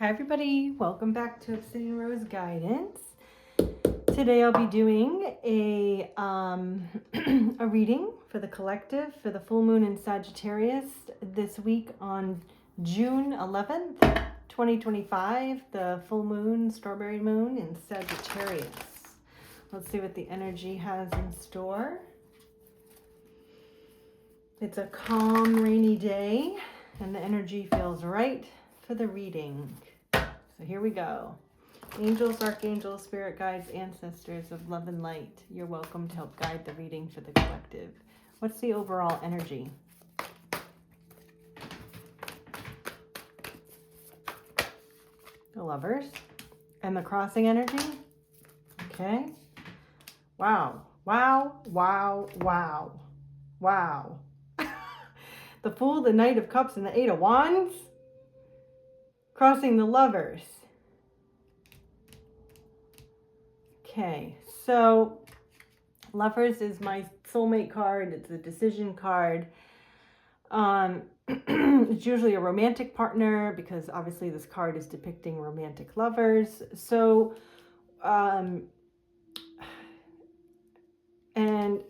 Hi everybody, welcome back to Obsidian Rose Guidance. Today I'll be doing a a reading for the collective for the full moon in Sagittarius this week on June 11th, 2025, the full moon, strawberry moon in Sagittarius. Let's see what the energy has in store. It's a calm, rainy day, and the energy feels right for the reading. So here we go. Angels, archangels, spirit guides, ancestors of love and light, you're welcome to help guide the reading for the collective. What's the overall energy? The Lovers. And the crossing energy? Okay. Wow. Wow, wow, wow. Wow. The Fool, the Knight of Cups, and the Eight of Wands. Crossing the Lovers. Okay, so Lovers is my soulmate card. It's a decision card. It's usually a romantic partner because obviously this card is depicting romantic lovers. So, and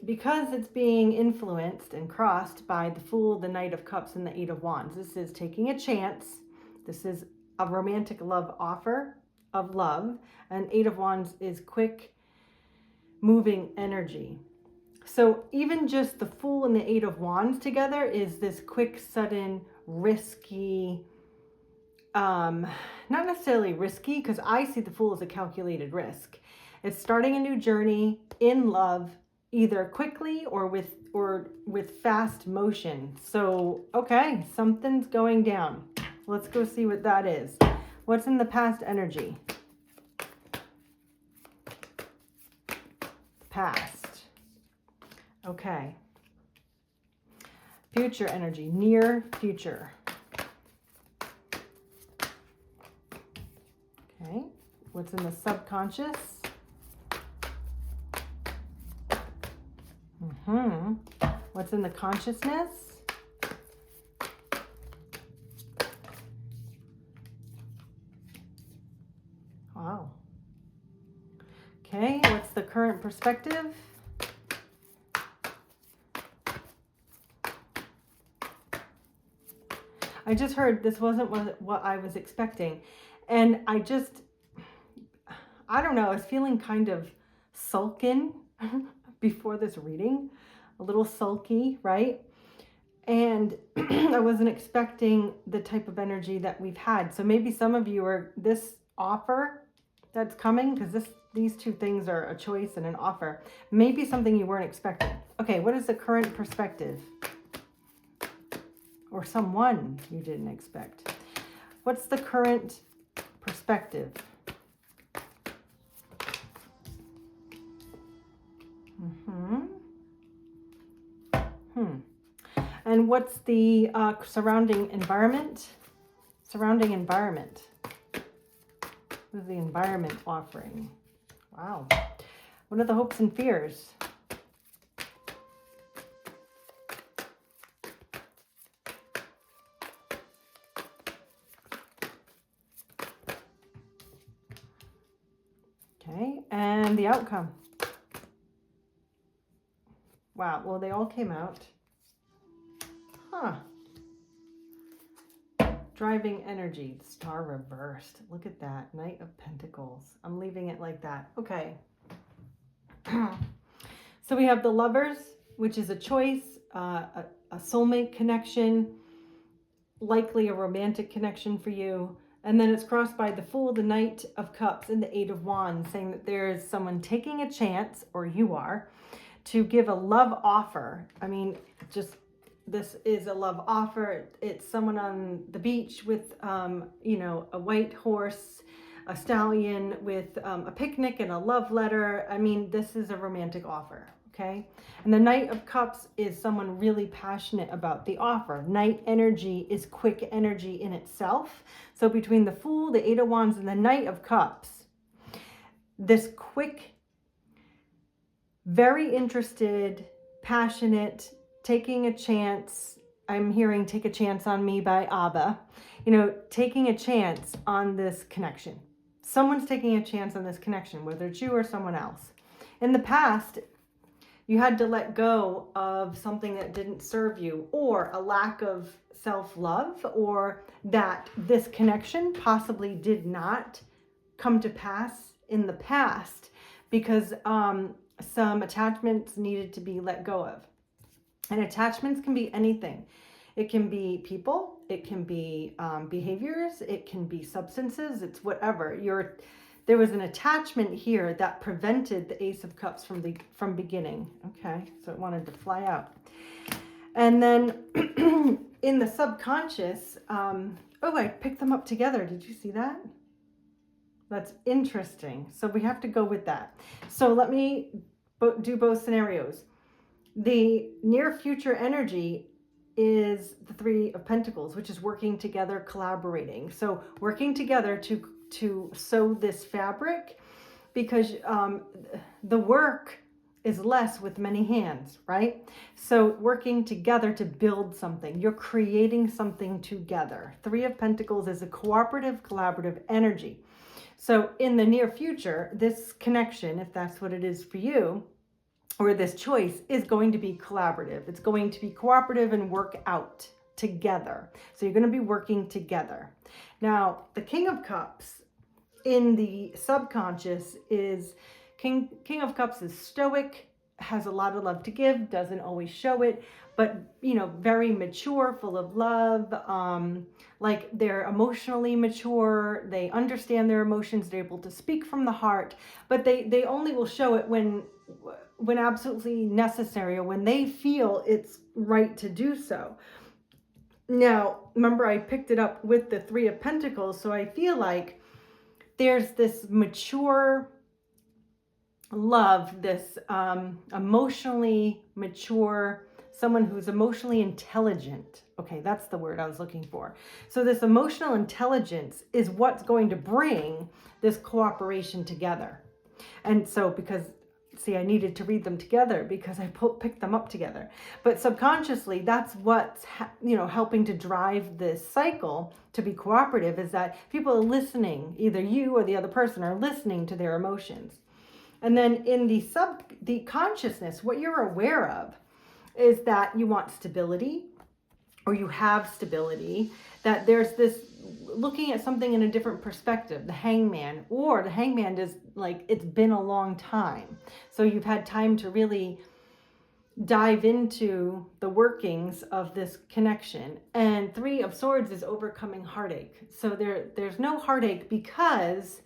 because it's being influenced and crossed by the Fool, the Knight of Cups, and the Eight of Wands, this is taking a chance. This is a romantic love offer of love. And Eight of Wands is quick moving energy. So even just the Fool and the Eight of Wands together is this quick, sudden, risky, not necessarily risky, because I see the Fool as a calculated risk. It's starting a new journey in love, either quickly or with fast motion. So, okay, something's going down. Let's go see what that is. What's in the past energy? Past. Okay. Future energy, near future. Okay. What's in the subconscious? What's in the consciousness? Wow. Okay, what's the current perspective? I just heard this wasn't what I was expecting. And I don't know, I was feeling kind of sullen before this reading. A little sulky, right? And I wasn't expecting the type of energy that we've had. So maybe some of you are, this offer that's coming, because these two things are a choice and an offer, maybe something you weren't expecting. Okay, what is the current perspective? Or someone you didn't expect. What's the current perspective? And what's the surrounding environment? Surrounding environment. What is the environment offering? Wow. What are the hopes and fears? Okay, and the outcome. Wow, well, they all came out. Huh. Driving energy, star reversed. Look at that, Knight of Pentacles. I'm leaving it like that. Okay. So we have the Lovers, which is a choice, a soulmate connection, likely a romantic connection for you. And then it's crossed by the Fool, the Knight of Cups, and the Eight of Wands, saying that there is someone taking a chance, or you are, to give a love offer. I mean, just this is a love offer. It's someone on the beach with, you know, a white horse, a stallion with a picnic and a love letter. I mean, this is a romantic offer, okay? And the Knight of Cups is someone really passionate about the offer. Knight energy is quick energy in itself. So between the Fool, the Eight of Wands, and the Knight of Cups, this quick, very interested, passionate, taking a chance. I'm hearing Take a Chance on Me by ABBA. taking a chance on this connection. Someone's taking a chance on this connection, whether it's you or someone else. In the past, you had to let go of something that didn't serve you, or a lack of self-love, or that this connection possibly did not come to pass in the past because some attachments needed to be let go of. And attachments can be anything. It can be people, it can be behaviors, it can be substances, it's whatever. There was an attachment here that prevented the Ace of Cups from beginning. Okay, so it wanted to fly out. And then in the subconscious, I picked them up together. Did you see that? That's interesting. So we have to go with that. So let me do both scenarios. The near future energy is the Three of Pentacles, which is working together, collaborating. So working together to sew this fabric, because the work is less with many hands, right? So working together to build something. You're creating something together. Three of Pentacles is a cooperative, collaborative energy. So in the near future, this connection, if that's what it is for you, or this choice, is going to be collaborative. It's going to be cooperative and work out together. So you're going to be working together. Now, the King of Cups in the subconscious is, King of Cups is stoic, has a lot of love to give, doesn't always show it, but, very mature, full of love, like they're emotionally mature, they understand their emotions, they're able to speak from the heart, but they only will show it when absolutely necessary, or when they feel it's right to do so. Now, remember, I picked it up with the Three of Pentacles, so I feel like there's this mature love, this emotionally mature, someone who's emotionally intelligent. Okay, that's the word I was looking for. So this emotional intelligence is what's going to bring this cooperation together. And so because, see, I needed to read them together because I picked them up together. But subconsciously, that's what's helping to drive this cycle to be cooperative, is that people are listening, either you or the other person are listening to their emotions. And then in the consciousness, what you're aware of is that you want stability, or you have stability, that there's this looking at something in a different perspective, the Hangman, or the Hangman is like, it's been a long time. So you've had time to really dive into the workings of this connection. And Three of Swords is overcoming heartache. So there's no heartache because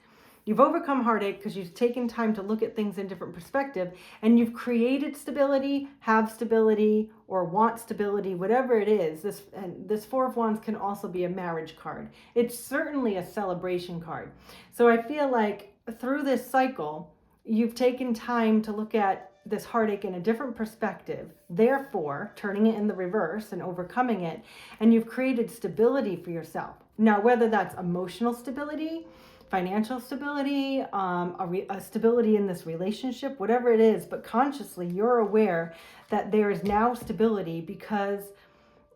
you've overcome heartache, because you've taken time to look at things in different perspective, and you've created stability, have stability, or want stability, whatever it is. This Four of Wands can also be a marriage card. It's certainly a celebration card. So I feel like through this cycle, you've taken time to look at this heartache in a different perspective, therefore turning it in the reverse and overcoming it, and you've created stability for yourself. Now, whether that's emotional stability, financial stability, a stability in this relationship, whatever it is, but consciously you're aware that there is now stability because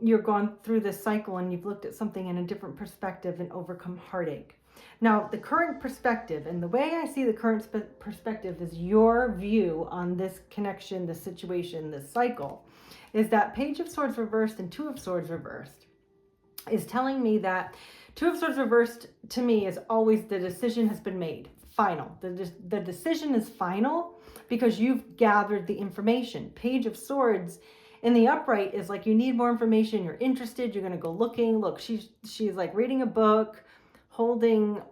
you're gone through this cycle and you've looked at something in a different perspective and overcome heartache. Now, the current perspective, and the way I see the current perspective is your view on this connection, this situation, this cycle, is that Page of Swords reversed and Two of Swords reversed is telling me that Two of Swords reversed to me is always the decision has been made, final. The decision is final because you've gathered the information. Page of Swords in the upright is like you need more information, you're interested, you're going to go looking. Look, she's like reading a book, holding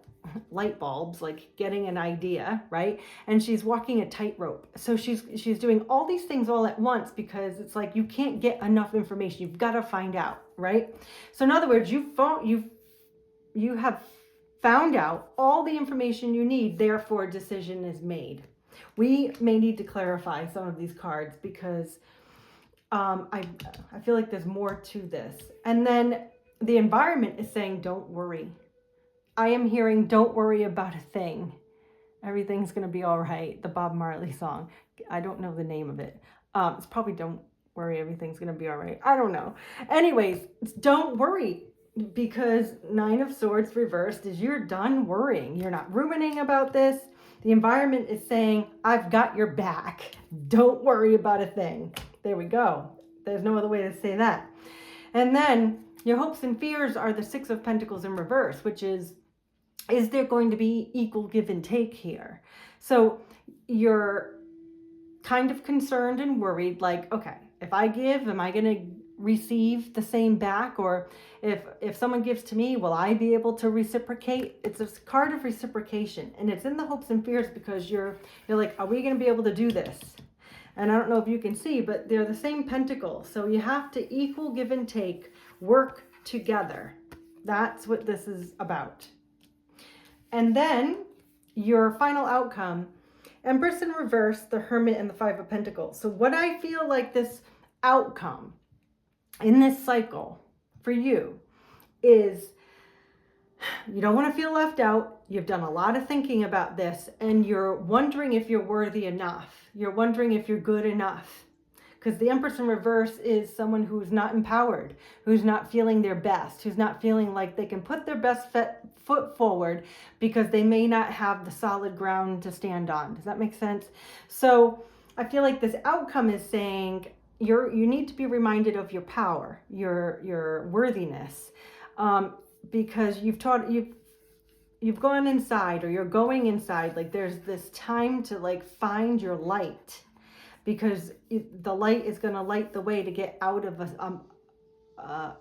light bulbs, like getting an idea, right? And she's walking a tightrope. So she's doing all these things all at once because it's like you can't get enough information. You've got to find out, right? So in other words, you have found out all the information you need, therefore a decision is made. We may need to clarify some of these cards because I feel like there's more to this. And then the environment is saying, don't worry. I am hearing, don't worry about a thing. Everything's going to be all right. The Bob Marley song. I don't know the name of it. It's probably Don't Worry, Everything's going to be all right. I don't know. Anyways, don't worry. because Nine of Swords reversed is you're done worrying. You're not ruminating about this. The environment is saying, I've got your back. Don't worry about a thing. There we go. There's no other way to say that. And then your hopes and fears are the Six of Pentacles in reverse, which is there going to be equal give and take here? So you're kind of concerned and worried, like, okay, if I give, am I going to receive the same back? Or if someone gives to me, will I be able to reciprocate? It's a card of reciprocation, and it's in the hopes and fears because you're like, are we going to be able to do this? And I don't know if you can see, but they're the same pentacle. So you have to equal give and take, work together. That's what this is about. And then your final outcome, Empress in reverse, the Hermit, and the Five of Pentacles. So what I feel like this outcome in this cycle for you is you don't want to feel left out. You've done a lot of thinking about this, and you're wondering if you're worthy enough. You're wondering if you're good enough. Because the Empress in reverse is someone who's not empowered, who's not feeling their best, who's not feeling like they can put their best foot forward because they may not have the solid ground to stand on. Does that make sense? So I feel like this outcome is saying you need to be reminded of your power, your worthiness, because you've gone inside, or you're going inside. Like there's this time to like find your light, because the light is going to light the way to get out of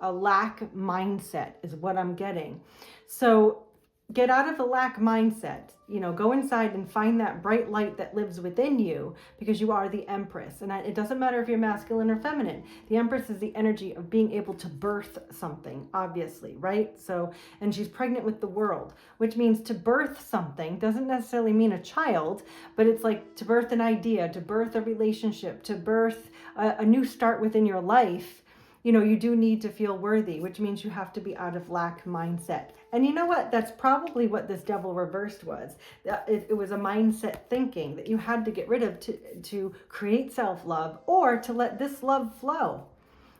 a lack mindset is what I'm getting. So get out of the lack mindset, go inside and find that bright light that lives within you, because you are the Empress. And it doesn't matter if you're masculine or feminine. The Empress is the energy of being able to birth something, obviously, right? So, and she's pregnant with the world, which means to birth something doesn't necessarily mean a child, but it's like to birth an idea, to birth a relationship, to birth a new start within your life. You do need to feel worthy, which means you have to be out of lack mindset. And you know what? That's probably what this Devil reversed was. It was a mindset thinking that you had to get rid of to create self-love, or to let this love flow.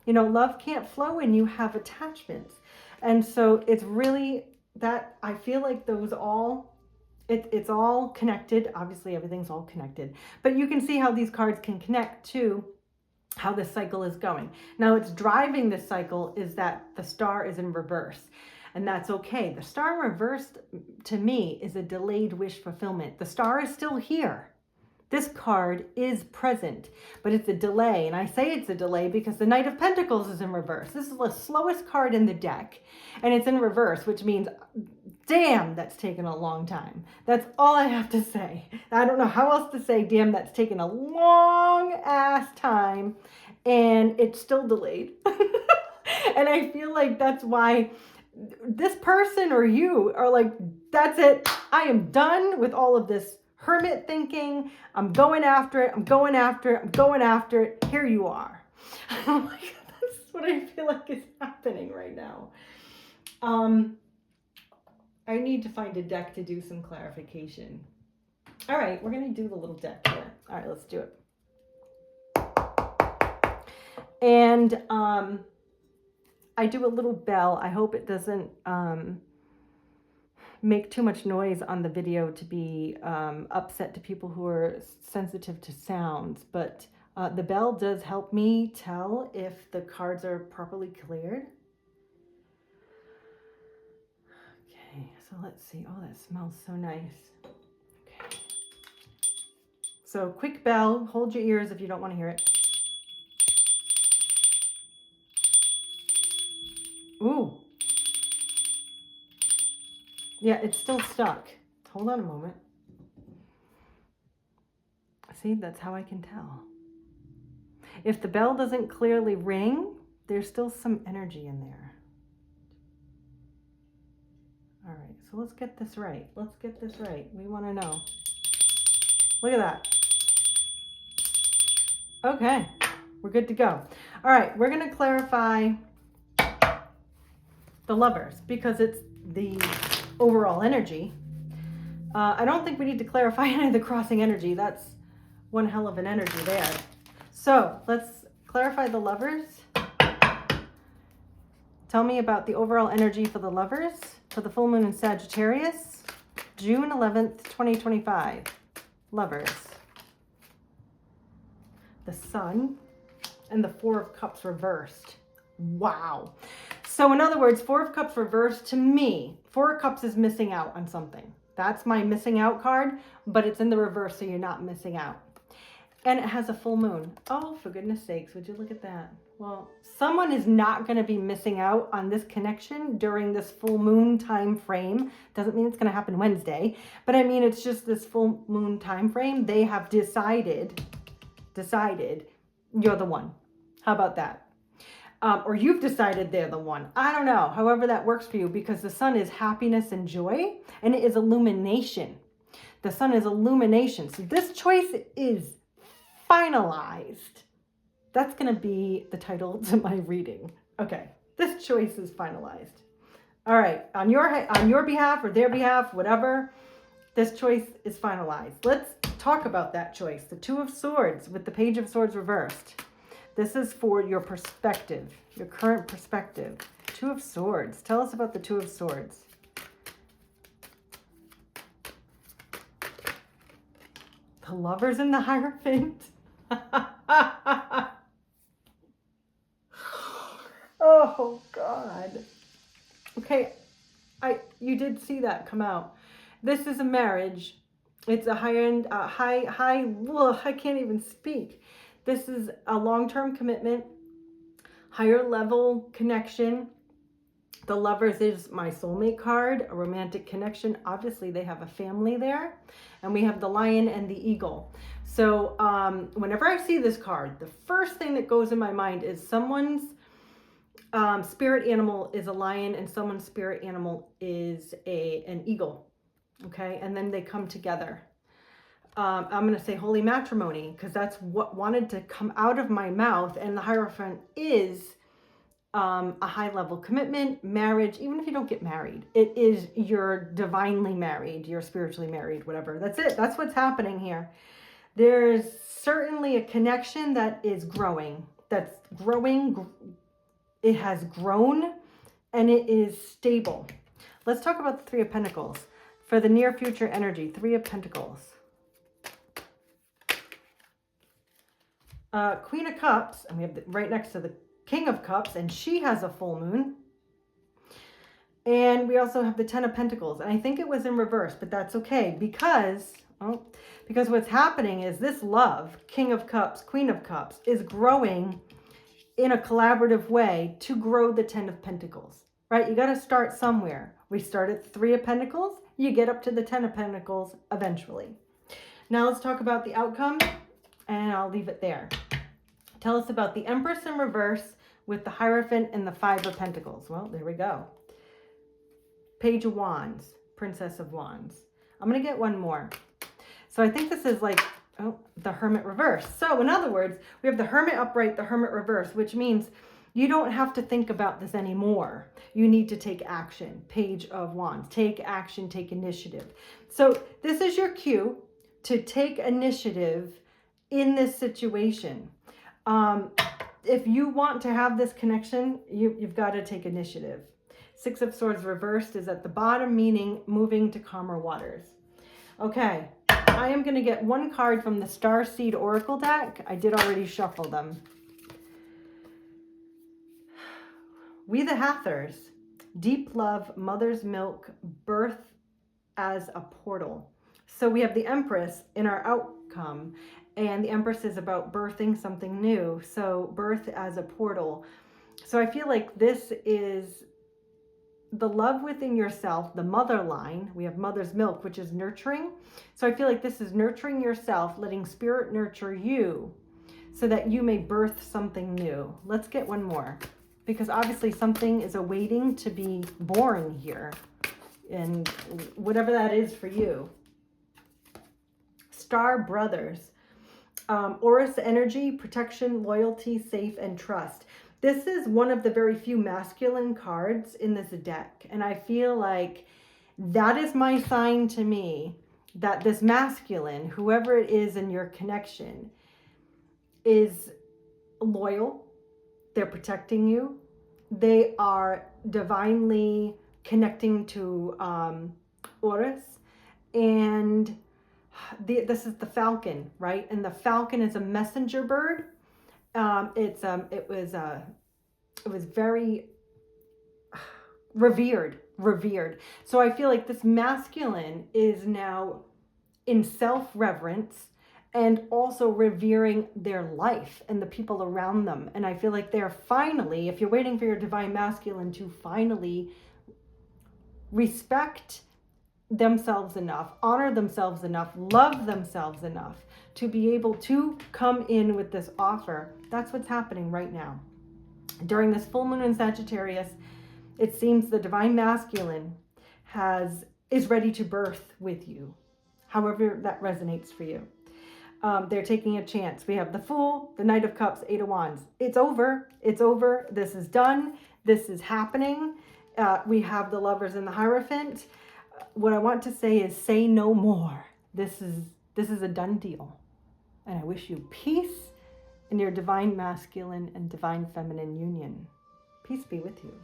Love can't flow when you have attachments. And so it's really that I feel like those it's all connected. Obviously, everything's all connected. But you can see how these cards can connect to how this cycle is going. Now, it's driving this cycle is that the star is in reverse, and that's okay. The star reversed to me is a delayed wish fulfillment. The star is still here. This card is present, but it's a delay. And I say it's a delay because the Knight of Pentacles is in reverse. This is the slowest card in the deck, and it's in reverse, which means, damn, that's taken a long time. That's all I have to say. I don't know how else to say, damn, that's taken a long ass time, and it's still delayed. And I feel like that's why this person or you are like, that's it. I am done with all of this hermit thinking. I'm going after it. I'm going after it. I'm going after it. Here you are. I'm like, that's what I feel like is happening right now. I need to find a deck to do some clarification. All right, we're going to do the little deck here. All right, let's do it. And I do a little bell. I hope it doesn't make too much noise on the video to be upset to people who are sensitive to sounds. But the bell does help me tell if the cards are properly cleared. So let's see. Oh, that smells so nice. Okay. So quick bell. Hold your ears if you don't want to hear it. Ooh. Yeah, it's still stuck. Hold on a moment. See, that's how I can tell. If the bell doesn't clearly ring, there's still some energy in there. All right, so let's get this right. Let's get this right. We want to know. Look at that. Okay, we're good to go. All right, we're going to clarify the Lovers because it's the overall energy. I don't think we need to clarify any of the crossing energy. That's one hell of an energy there. So let's clarify the Lovers. Tell me about the overall energy for the lovers for the full moon in Sagittarius, June 11th, 2025. Lovers. The Sun and the Four of Cups reversed. Wow. So in other words, Four of Cups reversed, to me, Four of Cups is missing out on something. That's my missing out card, but it's in the reverse, so you're not missing out. And it has a full moon. Oh, for goodness sakes, would you look at that? Well, someone is not going to be missing out on this connection during this full moon time frame. Doesn't mean it's going to happen Wednesday, but I mean, it's just this full moon time frame. They have decided you're the one. How about that? Or you've decided they're the one. I don't know. However that works for you, because the sun is happiness and joy, and it is illumination. The sun is illumination. So this choice is finalized. That's going to be the title to my reading. Okay, this choice is finalized. All right, on your behalf or their behalf, whatever, this choice is finalized. Let's talk about that choice. The Two of Swords with the Page of Swords reversed. This is for your perspective, your current perspective. Two of Swords. Tell us about the Two of Swords. The Lovers and the Hierophant. Oh God. Okay, you did see that come out. This is a marriage. It's a high-end, I can't even speak. This is a long-term commitment, higher level connection. The Lovers is my soulmate card, a romantic connection. Obviously, they have a family there. And we have the Lion and the Eagle. So whenever I see this card, the first thing that goes in my mind is someone's spirit animal is a lion and someone's spirit animal is an eagle. Okay, and then they come together. I'm going to say holy matrimony, because that's what wanted to come out of my mouth. And the Hierophant is a high-level commitment, marriage. Even if you don't get married, it is you're divinely married, you're spiritually married, whatever. That's it. That's what's happening here. There's certainly a connection that is growing. That's growing. It has grown, and it is stable. Let's talk about the Three of Pentacles. For the near future energy, Three of Pentacles. Queen of Cups, and we have right next to the King of Cups, and she has a full moon. And we also have the Ten of Pentacles, and I think it was in reverse, but that's okay, because what's happening is this love, King of Cups, Queen of Cups, is growing in a collaborative way to grow the Ten of Pentacles, right? You got to start somewhere. We start at Three of Pentacles, you get up to the Ten of Pentacles eventually. Now let's talk about the outcome, and I'll leave it there. Tell us about the Empress in reverse with the Hierophant and the Five of Pentacles. Well, there we go. Page of Wands, Princess of Wands. I'm going to get one more. So I think this is like, the Hermit reverse. So in other words, we have the Hermit upright, the Hermit reverse, which means you don't have to think about this anymore. You need to take action. Page of Wands. Take action, take initiative. So this is your cue to take initiative in this situation. If you want to have this connection, you've got to take initiative. Six of Swords reversed is at the bottom, meaning moving to calmer waters. Okay, I am going to get one card from the Starseed Oracle deck. I did already shuffle them. We the Hathors. Deep love, mother's milk, birth as a portal. So we have the Empress in our outcome. And the Empress is about birthing something new. So birth as a portal. So I feel like this is the love within yourself, the mother line. We have mother's milk, which is nurturing. So I feel like this is nurturing yourself, letting spirit nurture you so that you may birth something new. Let's get one more, because obviously something is awaiting to be born here. And whatever that is for you. Star Brothers. Orus energy, protection, loyalty, safe, and trust. This is one of the very few masculine cards in this deck. And I feel like that is my sign to me that this masculine, whoever it is in your connection, is loyal. They're protecting you. They are divinely connecting to Horus, and this is the falcon, right? And the falcon is a messenger bird. It was very revered. So I feel like this masculine is now in self-reverence and also revering their life and the people around them. And I feel like they're finally, if you're waiting for your divine masculine to finally respect themselves enough, honor themselves enough, love themselves enough to be able to come in with this offer, that's what's happening right now. During this full moon in Sagittarius, it seems the divine masculine is ready to birth with you, however that resonates for you. They're taking a chance. We have the Fool, the Knight of Cups, Eight of Wands. It's over. It's over. This is done. This is happening. We have the Lovers and the Hierophant. What I want to say is say no more. This is a done deal. And I wish you peace in your divine masculine and divine feminine union. Peace be with you.